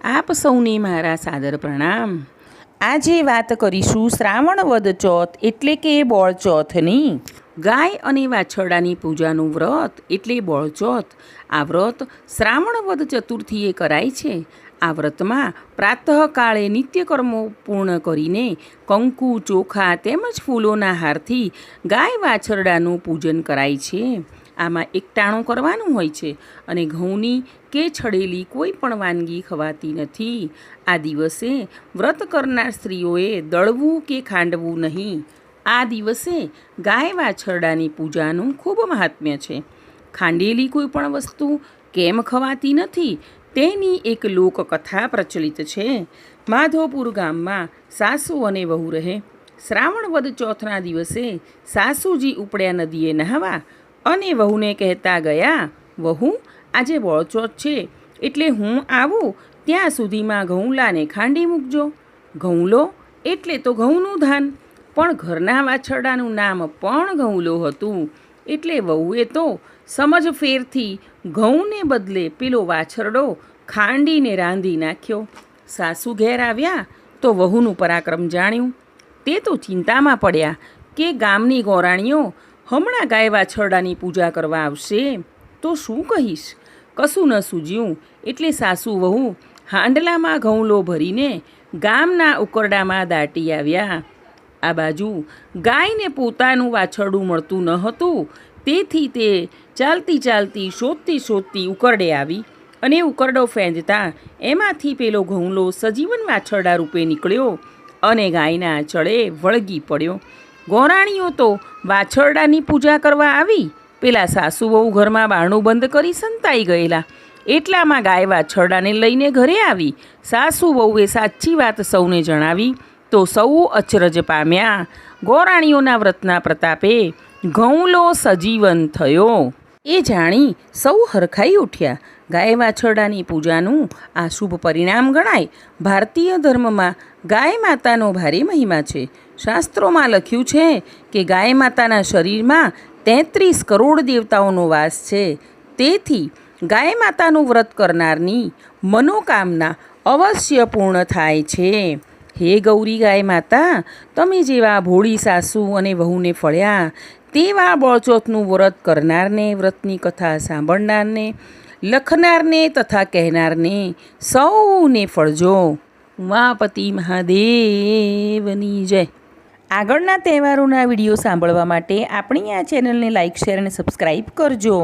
આપ સૌને મારા સાદર પ્રણામ। આજે વાત કરીશું શ્રાવણ વદ ચોથ એટલે કે બોળચોથની। ગાય અને વાછરડાની પૂજાનું વ્રત એટલે બોળચોથ। આ વ્રત શ્રાવણ વદ ચતુર્થીએ કરાય છે। આ વ્રતમાં પ્રાતઃકાળે નિત્યકર્મો પૂર્ણ કરીને કંકુ, ચોખા તેમજ ફૂલોના હારથી ગાય વાછરડાનું પૂજન કરાય છે। આમાં એકટાણું કરવાનું હોય છે અને ઘઉંની કે છડેલી કોઈ પણ વાનગી ખવાતી નથી। આ દિવસે વ્રત કરનાર સ્ત્રીઓએ દળવું કે ખાંડવું નહીં। આ દિવસે ગાય વાછરડાની પૂજાનું ખૂબ મહાત્મ્ય છે। ખાંડેલી કોઈ પણ વસ્તુ કેમ ખવાતી નથી તેની એક લોકકથા પ્રચલિત છે। માધવપુર ગામમાં સાસુ અને વહુ રહે। શ્રાવણ વદ ચોથના દિવસે સાસુજી ઉપડ્યા નદીએ નહાવા અને વહુને કહેતા ગયા, વહુ આજે બોળચોથ છે એટલે હું આવું ત્યાં સુધીમાં ઘઉંલાને ખાંડી મૂકજો। ઘઉંલો એટલે તો ઘઉંનું ધાન, પણ ઘરના વાછરડાનું નામ પણ ઘઉંલો હતું એટલે વહુએ તો સમજ ફેરથી ઘઉંને બદલે પેલો વાછરડો ખાંડીને રાંધી નાખ્યો। સાસુ ઘેર આવ્યા તો વહુનું પરાક્રમ જાણ્યું। તે તો ચિંતામાં પડ્યા કે ગામની ગોરાણીઓ હમણાં ગાય વાછરડાની પૂજા કરવા આવશે તો શું કહીશ। કશું ન સૂઝ્યું એટલે સાસુ વહુ હાંડલામાં ઘઉંલો ભરીને ગામના ઉકરડામાં દાટી આવ્યા। આ બાજુ ગાયને પોતાનું વાછરડું મળતું ન હતું, તેથી તે ચાલતી ચાલતી શોધતી ઉકરડે આવી અને ઉકરડો ફેંદતા એમાંથી પેલો ઘઉંલો સજીવન વાછરડા રૂપે નીકળ્યો અને ગાયના આંચળે વળગી પડ્યો। ગોરાણીઓ તો વાછરડાની પૂજા કરવા આવી, પેલા સાસુ વહુ ઘરમાં બારણું બંધ કરી સંતાઈ ગયેલા। એટલામાં ગાય વાછરડાને લઈને ઘરે આવી। સાસુ વહુએ સાચી વાત સૌને જણાવી તો સૌ અચરજ પામ્યા। ગોરાણીઓના વ્રતના પ્રતાપે ઘઉંલો સજીવન થયો એ જાણી સૌ હરખાઈ ઉઠ્યા। ગાય વાછરડાની પૂજાનું આ શુભ પરિણામ ગણાય। ભારતીય ધર્મમાં ગાય માતાનો ભારે મહિમા છે। શાસ્ત્રોમાં લખ્યું છે કે ગાય માતાના શરીરમાં 33 કરોડ દેવતાઓનો વાસ છે। તેથી ગાય માતાનું વ્રત કરનારની મનોકામના અવશ્ય પૂર્ણ થાય છે। હે ગૌરી ગાય માતા, તમે જેવા ભોળી સાસુ અને વહુને ફળ્યા તેવા બોળચોથનું વ્રત કરનારને, વ્રતની કથા સાંભળનારને, લખનારને તથા કહેનારને સૌને ફળજો। ઉમાપતિ મહાદેવની જય। આગળના તહેવારોના વિડીયો સાંભળવા માટે આપણી આ ચેનલને લાઇક, શેર અને સબસ્ક્રાઈબ કરજો।